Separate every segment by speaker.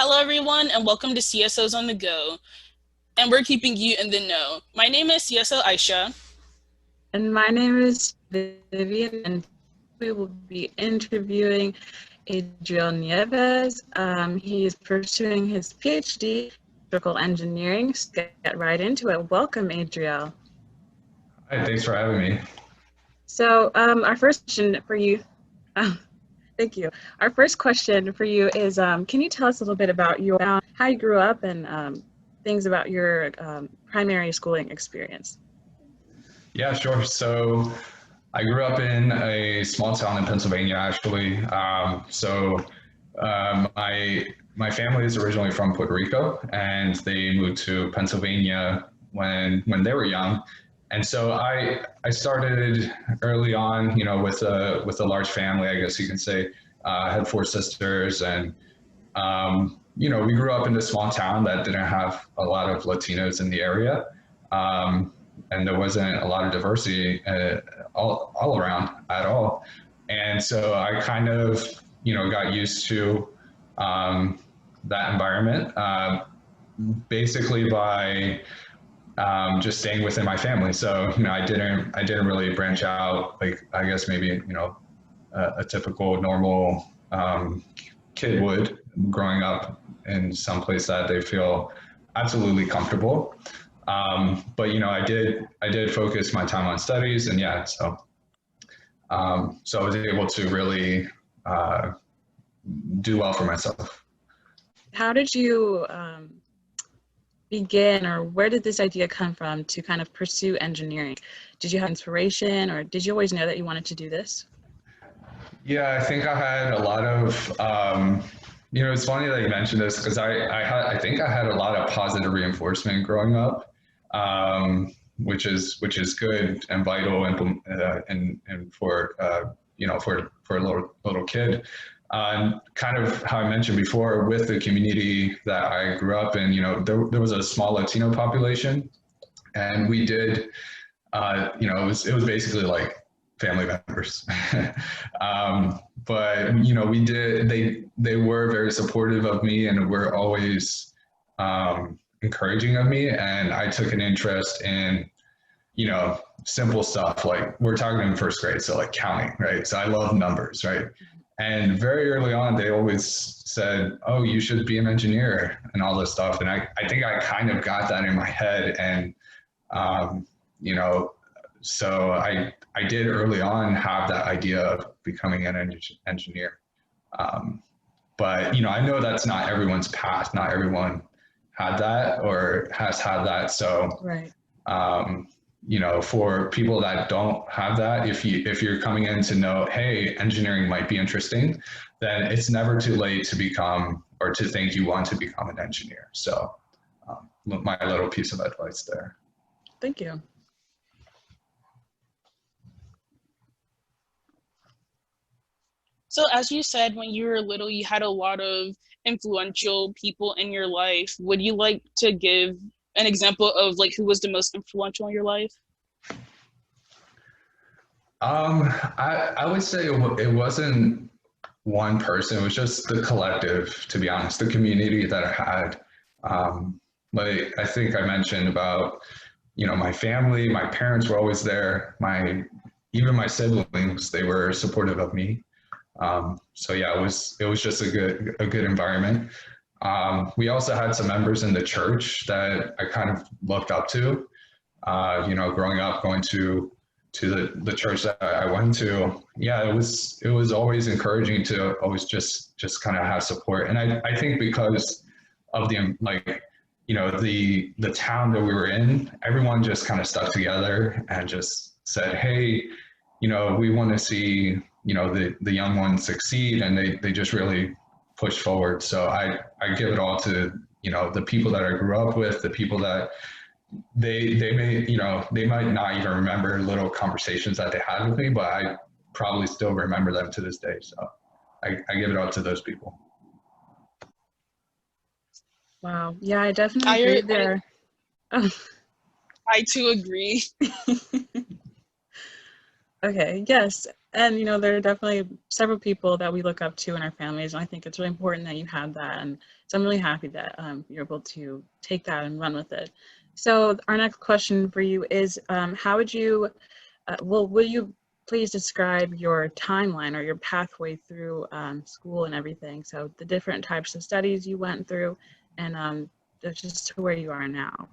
Speaker 1: Hello, everyone, and welcome to CSOs on the Go. And we're keeping you in the know. My name is CSO Aishat.
Speaker 2: And my name is Vivian, and we will be interviewing Adriyel Nieves. He is pursuing his Ph.D. in electrical engineering. So get right into it. Welcome, Adriyel.
Speaker 3: Hi, thanks for having me.
Speaker 2: So our first question for you, thank you. Our first question for you is, can you tell us a little bit about how you grew up and things about your primary schooling experience?
Speaker 3: Yeah, sure. So I grew up in a small town in Pennsylvania, actually. My family is originally from Puerto Rico, and they moved to Pennsylvania when they were young. And so I started early on, with a large family, I guess you can say. I had four sisters, and we grew up in a small town that didn't have a lot of Latinos in the area. And there wasn't a lot of diversity all around at all. And so I kind of, got used to that environment, basically by just staying within my family. So, I didn't really branch out, like, I guess maybe, a typical normal kid would, growing up in some place that they feel absolutely comfortable. But I did focus my time on studies, and so I was able to really do well for myself.
Speaker 2: How did you begin, or where did this idea come from to kind of pursue engineering? Did you have inspiration, or did you always know that you wanted to do this?
Speaker 3: Yeah, I think I had a lot of, it's funny that you mentioned this, because I think I had a lot of positive reinforcement growing up, which is good and vital, and for for a little kid. Kind of how I mentioned before, with the community that I grew up in, there was a small Latino population, and we did, it was basically like family members. But they were very supportive of me, and were always encouraging of me. And I took an interest in, simple stuff, like we're talking in first grade, so like counting, right? So I love numbers, right? And very early on, they always said, oh, you should be an engineer and all this stuff. And I think I kind of got that in my head. And, so I did early on have that idea of becoming an engineer. But, I know that's not everyone's path. Not everyone had that or has had that. So,
Speaker 2: right.
Speaker 3: For people that don't have that, if you're coming in to know, hey, engineering might be interesting, then it's never too late to become, or to think you want to become an engineer. So my little piece of advice there.
Speaker 2: Thank you.
Speaker 1: So as you said, when you were little, you had a lot of influential people in your life. Would you like to give an example of like who was the most influential in your life?
Speaker 3: I would say it wasn't one person. It was just the collective, to be honest, the community that I had. Like I think I mentioned about, my family, my parents were always there. Even my siblings, they were supportive of me. So yeah, it was just a good environment. We also had some members in the church that I kind of looked up to, growing up, going to the church that I went to. Yeah, it was always encouraging to always just kind of have support. And I think because of the town that we were in, everyone just kind of stuck together and just said, hey, we want to see, the young ones succeed, and they just really push forward. So I give it all to, the people that I grew up with, the people that they may, they might not even remember little conversations that they had with me, but I probably still remember them to this day. So I give it all to those people.
Speaker 2: Wow. Yeah, I definitely agree there.
Speaker 1: I too agree.
Speaker 2: Okay, yes. And, you know, there are definitely several people that we look up to in our families. And I think it's really important that you have that. And so I'm really happy that you're able to take that and run with it. So our next question for you is, how would you, will you please describe your timeline or your pathway through school and everything? So the different types of studies you went through and just to where you are now.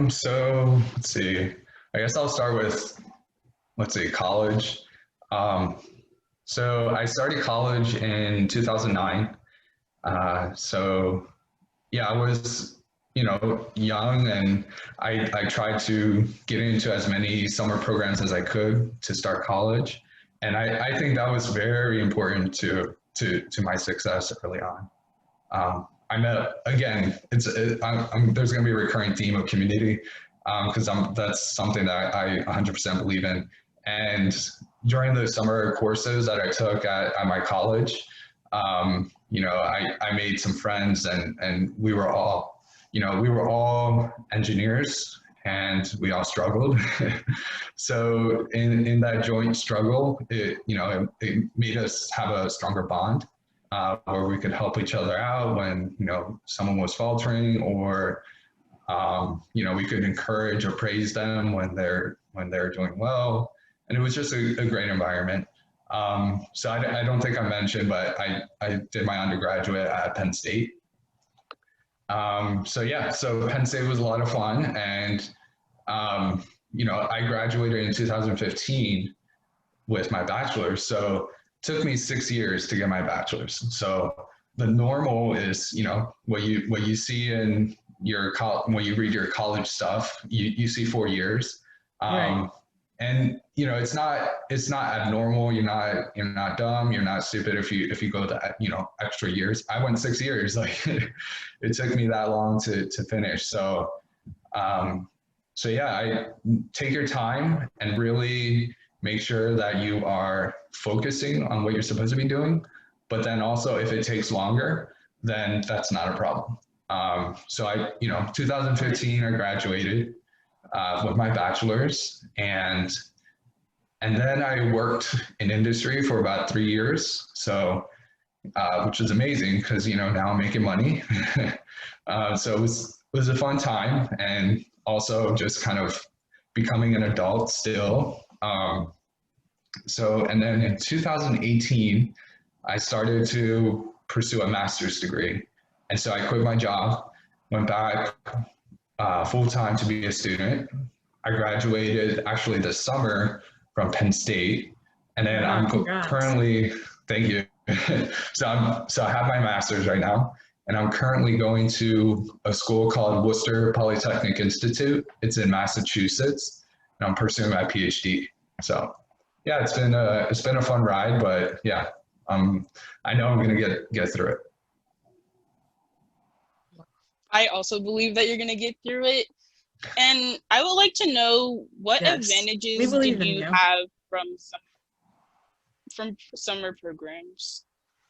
Speaker 3: So let's see. I guess I'll start with, let's see, college. Um, so I started college in 2009. So yeah, I was, you know, young, and I tried to get into as many summer programs as I could to start college. And I think that was very important to my success early on. I met, again, there's going to be a recurring theme of community, because that's something that I 100% believe in. And during the summer courses that I took at my college, you know, I made some friends, and we were all, you know, we were all engineers, and we all struggled. So in that joint struggle, you know, it made us have a stronger bond, where we could help each other out when, you know, someone was faltering, or you know, we could encourage or praise them when they're doing well. And it was just a great environment. So I don't think I mentioned, but I did my undergraduate at Penn State. So yeah, so Penn State was a lot of fun, and you know, I graduated in 2015 with my bachelor's. So it took me 6 years to get my bachelor's. So the normal is, you know, what you see in your when you read your college stuff, you see 4 years.
Speaker 2: Right.
Speaker 3: And you know, it's not abnormal. You're not dumb. You're not stupid if you go that, you know, extra years. I went 6 years. Like it took me that long to finish. So so yeah, I take your time and really make sure that you are focusing on what you're supposed to be doing. But then also, if it takes longer, then that's not a problem. So you know, 2015, I graduated with my bachelor's, and then I worked in industry for about 3 years. So, which is amazing because, you know, now I'm making money. So it was a fun time, and also just kind of becoming an adult still. So, and then in 2018, I started to pursue a master's degree. And so I quit my job, went back full time to be a student. I graduated actually this summer from Penn State, and then
Speaker 2: Wow,
Speaker 3: I'm
Speaker 2: congrats.
Speaker 3: currently, thank you. So I have my master's right now, and I'm currently going to a school called Worcester Polytechnic Institute. It's in Massachusetts, and I'm pursuing my Ph.D. So yeah, it's been a fun ride, but yeah, I know I'm gonna get through it.
Speaker 1: I also believe that you're going to get through it. And I would like to know, what
Speaker 2: Yes, we
Speaker 1: advantages
Speaker 2: believe
Speaker 1: did
Speaker 2: in
Speaker 1: you
Speaker 2: you.
Speaker 1: have from summer programs?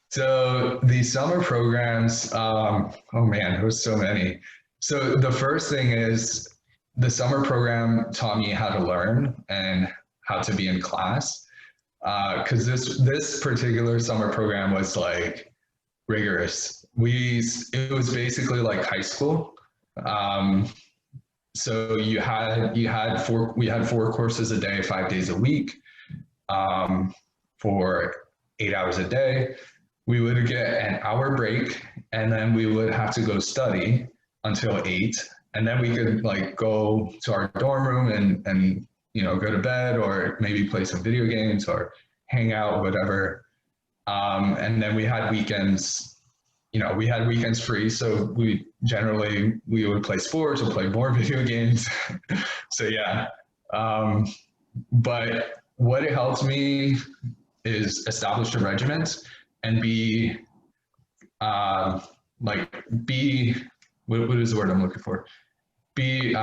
Speaker 3: So the summer programs, oh man, there was so many. So the first thing is, the summer program taught me how to learn and how to be in class. Because this particular summer program was like rigorous. It was basically like high school. So we had 4 courses a day, 5 days a week, for 8 hours a day. We would get an hour break, and then we would have to go study until 8, and then we could like go to our dorm room and you know, go to bed, or maybe play some video games or hang out, whatever. And then we had weekends. You know, we had weekends free, so we would play sports or play more video games. So yeah, but what it helped me is establish a regiment and be what is the word I'm looking for? Be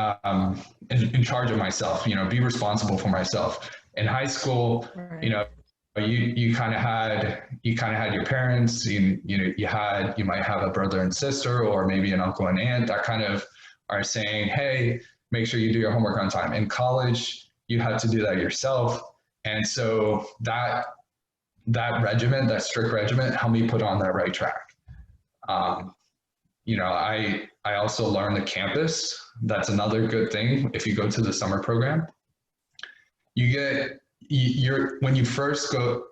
Speaker 3: in charge of myself. You know, be responsible for myself. In high school,
Speaker 2: Right.
Speaker 3: you know, you kind of had your parents. You might have a brother and sister, or maybe an uncle and aunt that kind of are saying, hey, make sure you do your homework on time. In college, you had to do that yourself. And so that strict regimen helped me put on that right track. I also learned the campus. That's another good thing. If you go to the summer program, when you first go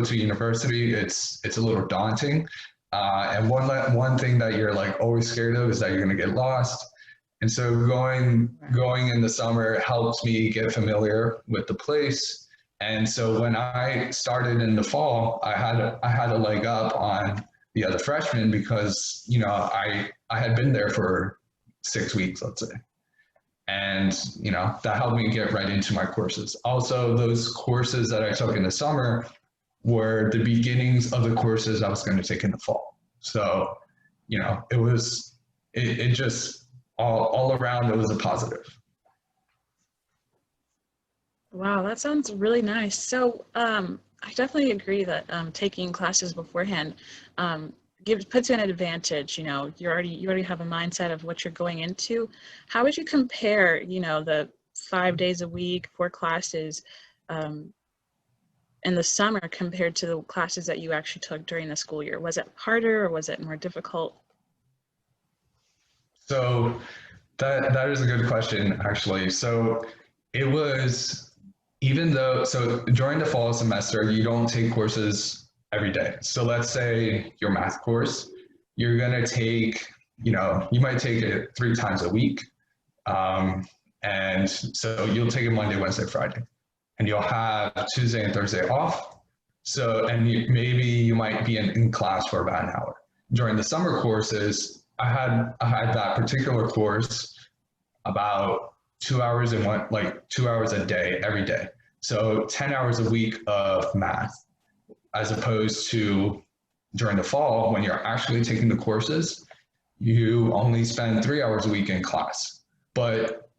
Speaker 3: to university, it's a little daunting. And one thing that you're like always scared of is that you're going to get lost. And so going in the summer helped me get familiar with the place. And so when I started in the fall, I had a leg up on the other freshmen because I had been there for 6 weeks, let's say. And that helped me get right into my courses. Also, those courses that I took in the summer were the beginnings of the courses I was going to take in the fall. So, it just all around, it was a positive.
Speaker 2: Wow, that sounds really nice. So I definitely agree that taking classes beforehand puts you in an advantage. You already have a mindset of what you're going into. How would you compare, the 5 days a week, 4 classes in the summer compared to the classes that you actually took during the school year? Was it harder or was it more difficult?
Speaker 3: So that is a good question, actually. So it was, so during the fall semester, you don't take courses every day. So let's say your math course, you're going to take, you might take it 3 times a week. And so you'll take it Monday, Wednesday, Friday, and you'll have Tuesday and Thursday off. So, and maybe you might be in class for about an hour. During the summer courses, I had that particular course about 2 hours 2 hours a day, every day. So 10 hours a week of math, as opposed to during the fall, when you're actually taking the courses, you only spend 3 hours a week in class. But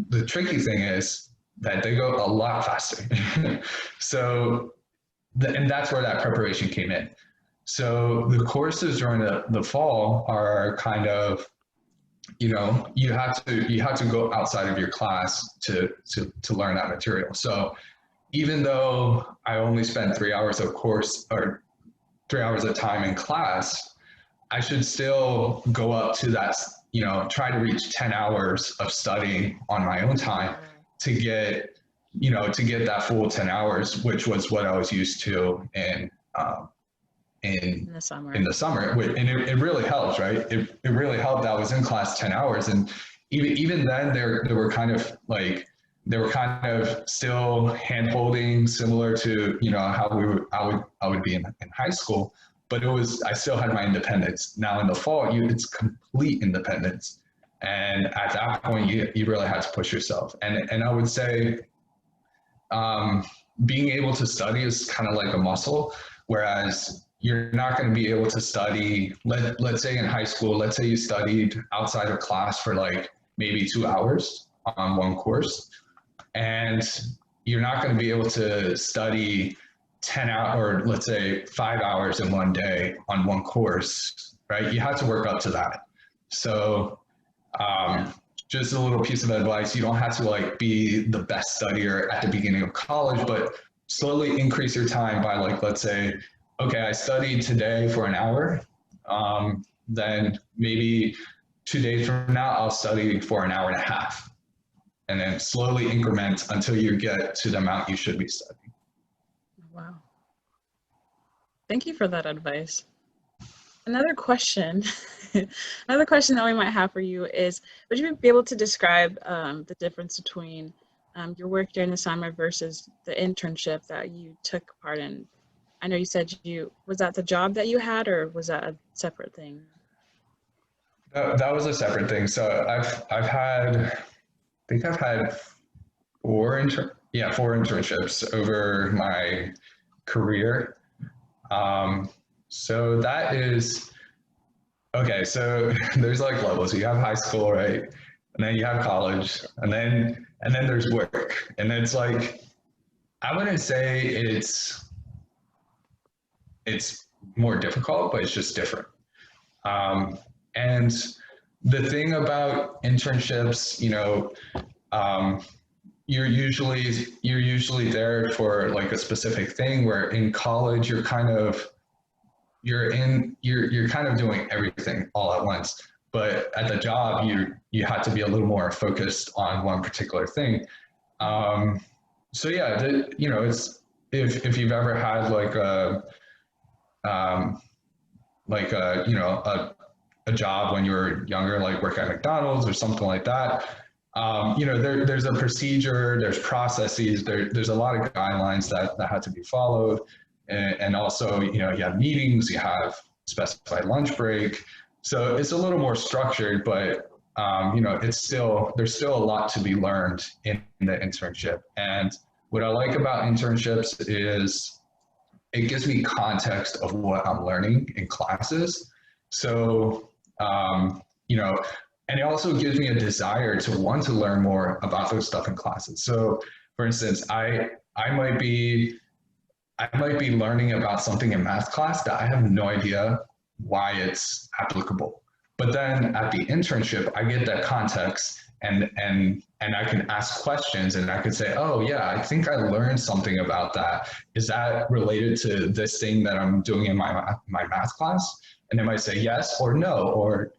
Speaker 3: the tricky thing is that they go a lot faster. And that's where that preparation came in. So the courses during the fall are kind of, you have to go outside of your class to learn that material. So even though I only spend 3 hours of course or 3 hours of time in class, I should still go up to that, try to reach 10 hours of studying on my own time to get that full 10 hours, which was what I was used to in the summer. And it really helps, right? It really helped that I was in class 10 hours. And even then they were kind of still hand holding, similar to, how I would be in high school, but I still had my independence. Now in the fall, it's complete independence. And at that point, you really had to push yourself. And I would say, being able to study is kind of like a muscle, whereas you're not going to be able to study, let's say in high school, let's say you studied outside of class for like maybe 2 hours on one course, and you're not going to be able to study 10 hours, or let's say 5 hours in one day on one course, right? You have to work up to that. So just a little piece of advice, you don't have to be the best studier at the beginning of college, but slowly increase your time by let's say, okay, I studied today for an hour, then maybe 2 days from now, I'll study for an hour and a half, and then slowly increment until you get to the amount you should be studying.
Speaker 2: Wow. Thank you for that advice. Another question that we might have for you is, would you be able to describe the difference between your work during the summer versus the internship that you took part in? I know you said was that the job that you had, or was that a separate thing?
Speaker 3: That was a separate thing. So I've had 4 internships over my career. So that is, okay, so there's levels. You have high school, right? And then you have college, and then there's work. And it's I wouldn't say it's more difficult, but it's just different. And the thing about internships, you're usually there for like a specific thing, where in college you're kind of doing everything all at once. But at the job, you have to be a little more focused on one particular thing. Um, so yeah, it's if you've ever had um, a job when you were younger, like work at McDonald's or something like that. There's a procedure, there's processes, there's a lot of guidelines that have to be followed, and also you have meetings, you have specified lunch break, so it's a little more structured, but there's still a lot to be learned in the internship. And what I like about internships is it gives me context of what I'm learning in classes. So, um, you know, and it also gives me a desire to want to learn more about those stuff in classes. So, for instance, I might be learning about something in math class that I have no idea why it's applicable. But then at the internship, I get that context, and I can ask questions, and I can say, oh yeah, I think I learned something about that. Is that related to this thing that I'm doing in my math class? And they might say yes or no, or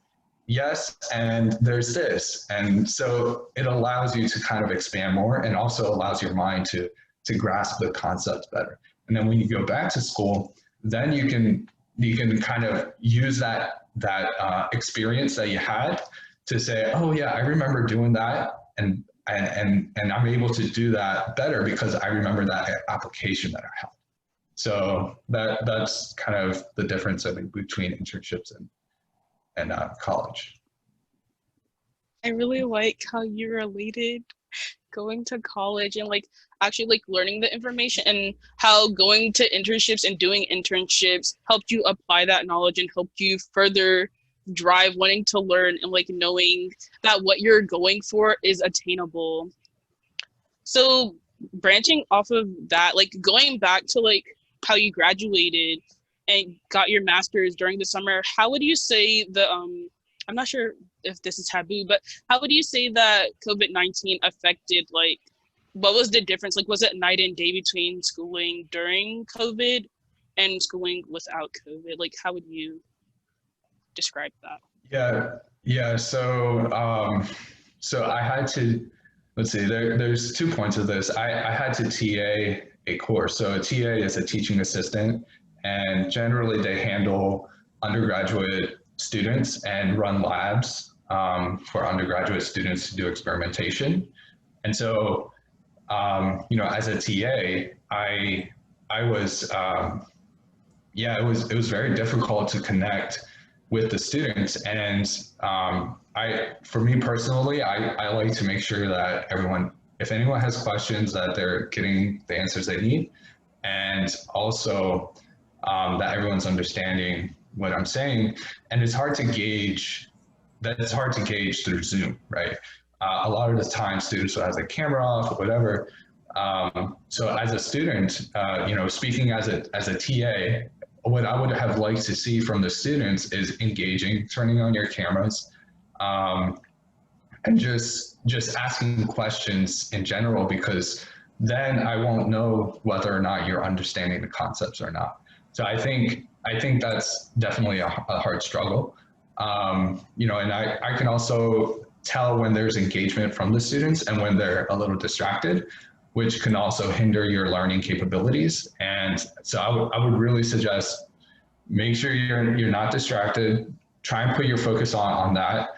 Speaker 3: yes, and there's this. And so it allows you to kind of expand more, and also allows your mind to grasp the concepts better. And then when you go back to school, then you can kind of use that experience that you had to say, oh yeah, I remember doing that, and I'm able to do that better because I remember that application that I had. So that's kind of the difference, I think, between internships and college.
Speaker 1: I really like how you related going to college and like actually like learning the information, and how going to internships and doing internships helped you apply that knowledge and helped you further drive wanting to learn, and like knowing that what you're going for is attainable. So branching off of that, like going back to like how you graduated and got your master's during the summer, how would you say the I'm not sure if this is taboo, but how would you say that COVID-19 affected, like, what was the difference? Like, was it night and day between schooling during COVID and schooling without COVID? Like, how would you describe that?
Speaker 3: Yeah. So I had to, let's see, there's 2 points of this. I had to TA a course. So a TA is a teaching assistant, and generally they handle undergraduate students and run labs for undergraduate students to do experimentation. And so, as a TA, I was, it was very difficult to connect with the students. And for me personally, I like to make sure that if anyone has questions, that they're getting the answers they need, and also that everyone's understanding what I'm saying. And it's hard to gauge through Zoom, right? A lot of the time students will have their camera off or whatever. So as a student, speaking as a TA, what I would have liked to see from the students is engaging, turning on your cameras, and just asking questions in general, because then I won't know whether or not you're understanding the concepts or not. So I think that's definitely a hard struggle. And I can also tell when there's engagement from the students and when they're a little distracted, which can also hinder your learning capabilities. And so I would really suggest, make sure you're not distracted. Try and put your focus on that.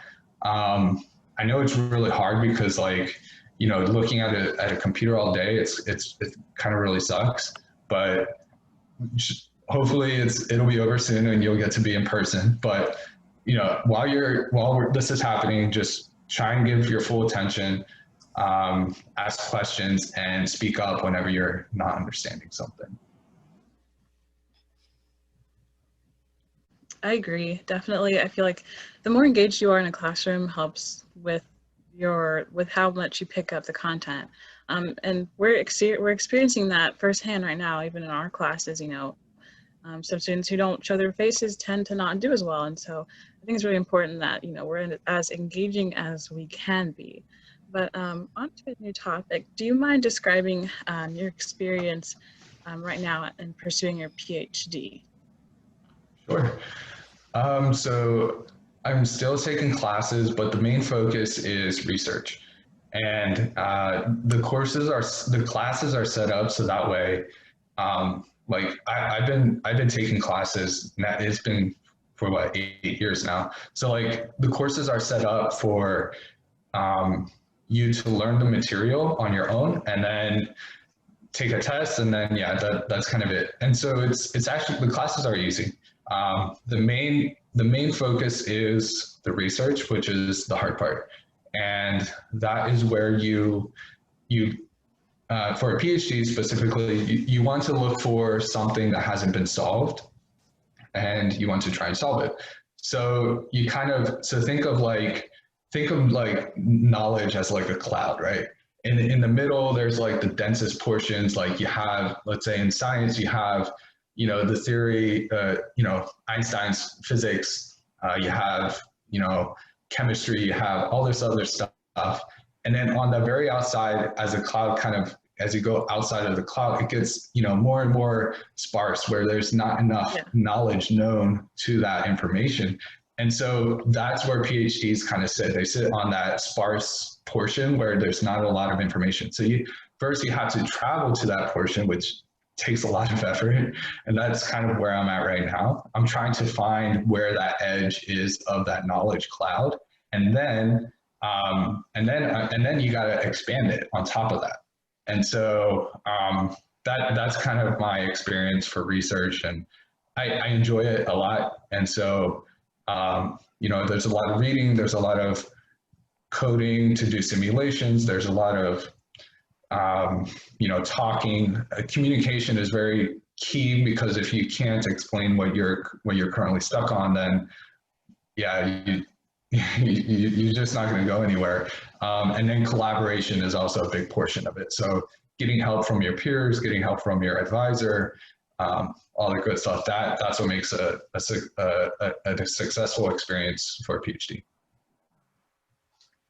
Speaker 3: I know it's really hard because, like, looking at a computer all day, it kind of really sucks. But hopefully it'll be over soon and you'll get to be in person. But while this is happening, just try and give your full attention. Ask questions and speak up whenever you're not understanding something.
Speaker 2: I agree, definitely. I feel like the more engaged you are in a classroom helps with how much you pick up the content. And we're experiencing that firsthand right now, even in our classes. Some students who don't show their faces tend to not do as well. And so I think it's really important that, we're as engaging as we can be. But on to a new topic. Do you mind describing your experience right now in pursuing your PhD?
Speaker 3: Sure. So I'm still taking classes, but the main focus is research. And the classes are set up so that way, like I've been taking classes. It's been for what 8 years now. So like the courses are set up for you to learn the material on your own, and then take a test, and then yeah, that's kind of it. And so it's actually the classes are easy. The main focus is the research, which is the hard part, and that is where you for a PhD specifically, you want to look for something that hasn't been solved, and you want to try and solve it. So you kind of think of like knowledge as like a cloud, right? In the middle, there's like the densest portions. Like you have, let's say in science, you have, the theory, Einstein's physics. You have, chemistry. You have all this other stuff. And then on the very outside, as a cloud kind of, as you go outside of the cloud, it gets, more and more sparse, where there's not enough knowledge known to that information. And so that's where PhDs kind of sit. They sit on that sparse portion where there's not a lot of information. So first you have to travel to that portion, which takes a lot of effort. And that's kind of where I'm at right now. I'm trying to find where that edge is of that knowledge cloud. And then you got to expand it on top of that. And so that's kind of my experience for research, and I enjoy it a lot. And so there's a lot of reading, there's a lot of coding to do simulations, there's a lot of talking. Communication is very key, because if you can't explain what you're currently stuck on, then yeah, you're just not going to go anywhere. And then collaboration is also a big portion of it. So getting help from your peers, getting help from your advisor, all the good stuff. That's what makes a successful experience for a PhD.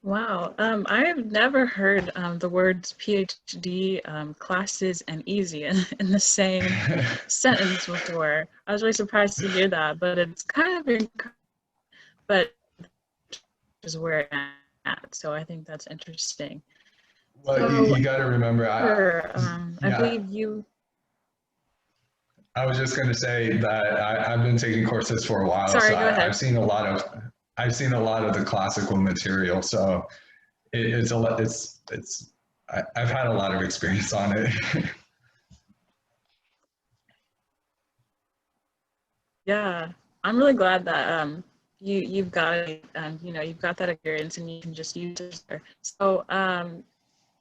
Speaker 2: Wow, I've never heard the words PhD, classes, and easy in the same sentence before. I was really surprised to hear that, but it's kind of but is where I'm at. So I think that's interesting.
Speaker 3: Well,
Speaker 2: so,
Speaker 3: you got to remember,
Speaker 2: I believe you.
Speaker 3: I was just going to say that I've been taking courses for a while.
Speaker 2: Sorry,
Speaker 3: so
Speaker 2: go ahead.
Speaker 3: I've seen a lot of the classical material. So I've had a lot of experience on it.
Speaker 2: Yeah, I'm really glad that you've got it, you've got that experience and you can just use it there. So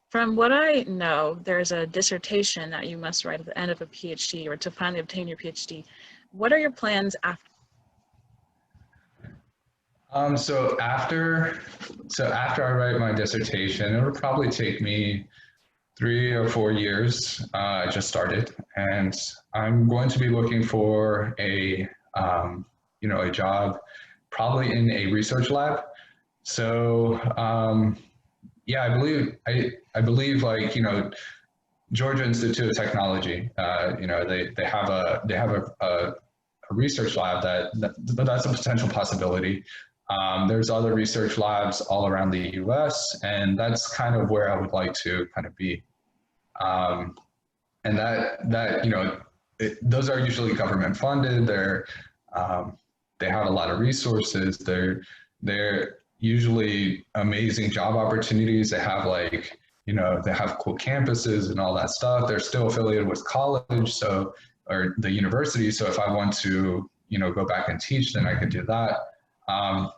Speaker 2: from what I know, there's a dissertation that you must write at the end of a PhD, or to finally obtain your PhD. What are your plans after?
Speaker 3: So after I write my dissertation, it'll probably take me 3 or 4 years. I just started, and I'm going to be looking for a job, probably in a research lab. So yeah, I believe like Georgia Institute of Technology. They have a research lab that's a potential possibility. There's other research labs all around the U.S., and that's kind of where I would like to kind of be. And those are usually government funded. They have a lot of resources. They're usually amazing job opportunities. They have they have cool campuses and all that stuff. They're still affiliated with college, or the university. So if I want to, go back and teach, then I could do that.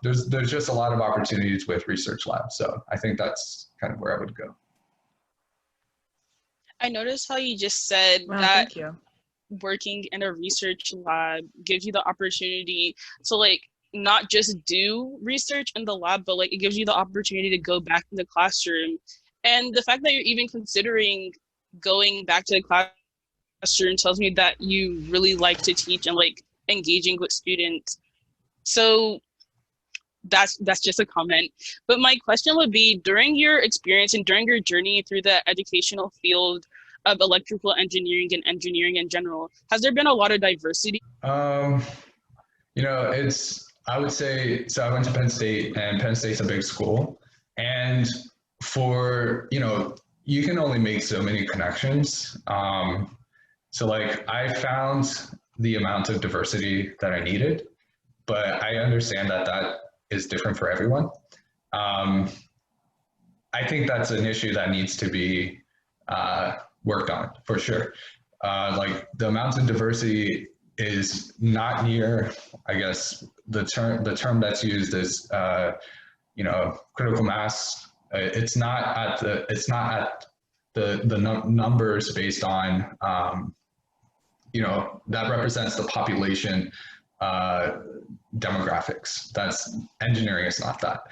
Speaker 3: There's just a lot of opportunities with research labs. So I think that's kind of where I would go.
Speaker 1: I noticed how you just said that working in a research lab gives you the opportunity to not just do research in the lab, but it gives you the opportunity to go back to the classroom. And the fact that you're even considering going back to the classroom tells me that you really like to teach and engaging with students. So that's just a comment. But my question would be, during your experience and during your journey through the educational field of electrical engineering and engineering in general, has there been a lot of diversity?
Speaker 3: You know, I would say, so I went to Penn State, and Penn State's a big school. And you can only make so many connections. So like I found the amount of diversity that I needed, but I understand that that is different for everyone. I think that's an issue that needs to be worked on for sure. Like the amount of diversity is not near, I guess, the term that's used is, critical mass. It's not at the numbers based on, that represents the population demographics. That's engineering is not that.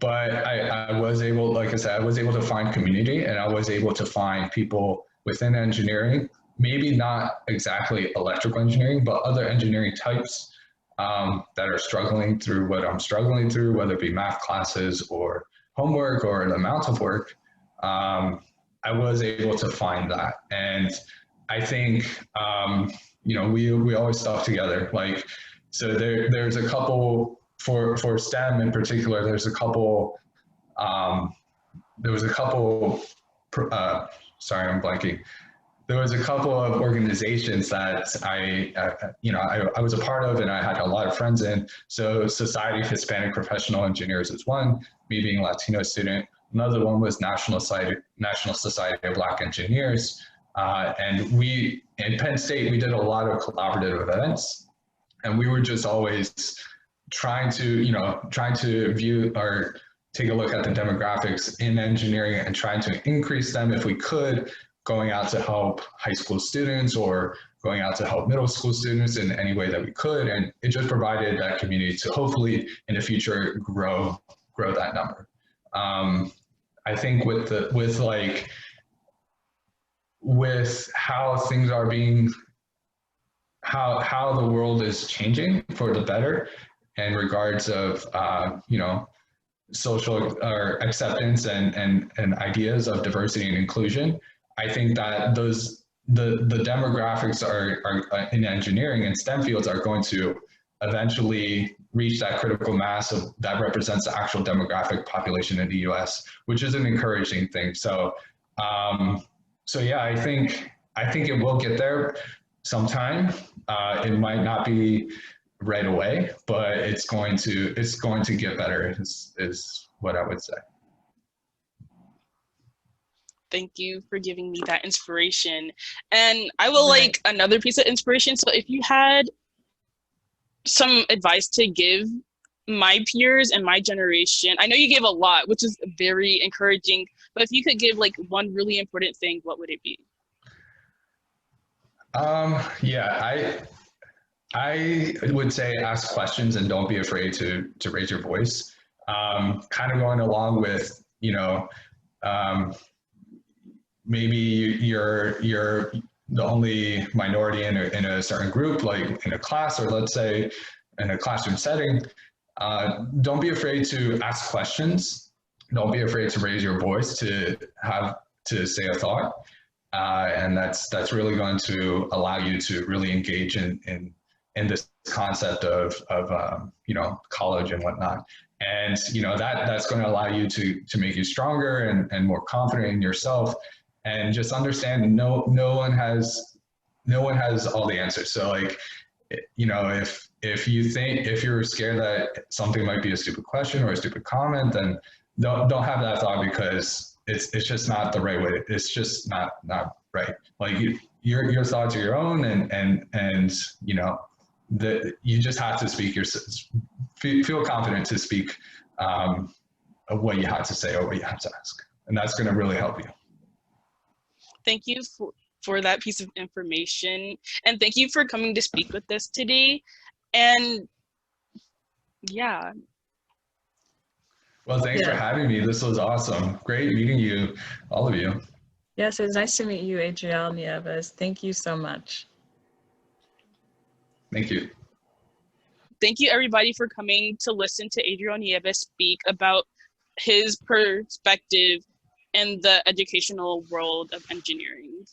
Speaker 3: But I was able, like I said, I was able to find community, and I was able to find people within engineering, maybe not exactly electrical engineering, but other engineering types that are struggling through what I'm struggling through, whether it be math classes or homework or the amount of work. I was able to find that. And I think, we always stuck together. Like, so there's a couple, for STEM in particular, there was a couple, sorry, I'm blanking. There was a couple of organizations that I was a part of, and I had a lot of friends in. So Society of Hispanic Professional Engineers is one, me being a Latino student. Another one was National Society of Black Engineers. And we, in Penn State, we did a lot of collaborative events, and we were just always trying to view or take a look at the demographics in engineering and trying to increase them if we could, going out to help high school students or going out to help middle school students in any way that we could. And it just provided that community to hopefully in the future grow that number. I think with how things are being, how the world is changing for the better in regards of, social or acceptance and ideas of diversity and inclusion. I think that the demographics are in engineering and STEM fields are going to eventually reach that critical mass that represents the actual demographic population in the US, which is an encouraging thing. So, yeah, I think it will get there sometime. It might not be right away, but it's going to get better is what I would say.
Speaker 1: Thank you for giving me that inspiration. And I will like another piece of inspiration. So if you had some advice to give my peers and my generation, I know you gave a lot, which is very encouraging, but if you could give like one really important thing, what would it be?
Speaker 3: Yeah, I would say ask questions and don't be afraid to raise your voice. Kind of going along with, maybe you're the only minority in a certain group, like in a class, or let's say in a classroom setting. Don't be afraid to ask questions. Don't be afraid to raise your voice, to say a thought. And that's really going to allow you to really engage in this concept of college and whatnot. And that's going to allow you to make you stronger and more confident in yourself, and just understand no one has all the answers. So like, if you're scared that something might be a stupid question or a stupid comment, then don't have that thought, because it's just not the right way. It's just not right. Like your thoughts are your own, and you just have to speak feel confident to speak of what you have to say or what you have to ask, and that's going to really help you.
Speaker 1: Thank you for that piece of information, and thank you for coming to speak with us today. And yeah.
Speaker 3: Well, thanks for having me. This was awesome. Great meeting you, all of you.
Speaker 2: Yes, it was nice to meet you, Adriyel Nieves. Thank you so much.
Speaker 3: Thank you.
Speaker 1: thank you everybody for coming to listen to Adriyel Nieves speak about his perspective in the educational world of engineering.